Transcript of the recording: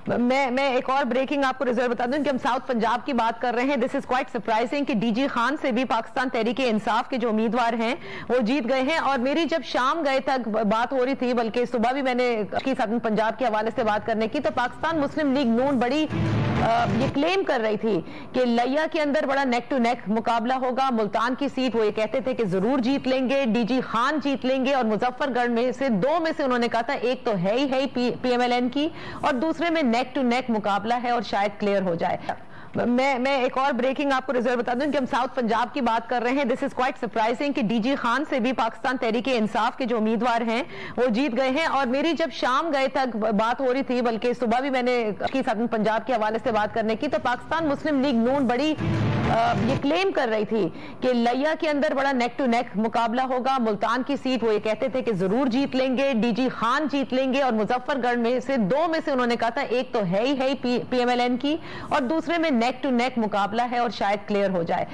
मैं एक और ब्रेकिंग आपको रिजल्ट बता दूं कि हम साउथ पंजाब की बात कर रहे हैं। दिस इज क्वाइट सरप्राइजिंग कि डीजी खान से भी पाकिस्तान तहरीके इंसाफ के जो उम्मीदवार हैं वो जीत गए हैं। और मेरी जब शाम गए तक बात हो रही थी, बल्कि सुबह भी मैंने साउथ पंजाब के हवाले से बात करने की, तो पाकिस्तान मुस्लिम लीग नून बड़ी ये क्लेम कर रही थी कि लिया के अंदर बड़ा नेक टू नेक मुकाबला होगा। मुल्तान की सीट वो ये कहते थे कि जरूर जीत लेंगे, डीजी खान जीत लेंगे, और मुजफ्फरगढ़ में से दो में से उन्होंने कहा था एक तो है ही पीएमएलएन की, और दूसरे में नेक टू नेक मुकाबला है और शायद क्लियर हो जाए। मैं एक और ब्रेकिंग आपको रिजल्ट बता दूं कि हम साउथ पंजाब की बात कर रहे हैं। दिस इज क्वाइट सरप्राइजिंग कि डीजी खान से भी पाकिस्तान तहरीके इंसाफ के जो उम्मीदवार हैं वो जीत गए हैं। और मेरी जब शाम गए तक बात हो रही थी, बल्कि सुबह भी मैंने साउथ पंजाब के हवाले से बात करने की, तो पाकिस्तान मुस्लिम लीग नून बड़ी ये क्लेम कर रही थी कि लिया के अंदर बड़ा नेक टू नेक मुकाबला होगा। मुल्तान की सीट वो ये कहते थे कि जरूर जीत लेंगे, डीजी खान जीत लेंगे, और मुजफ्फरगढ़ में से दो में से उन्होंने कहा था एक तो है ही पीएमएलएन की, और दूसरे में नेक टू नेक मुकाबला है और शायद क्लियर हो जाए।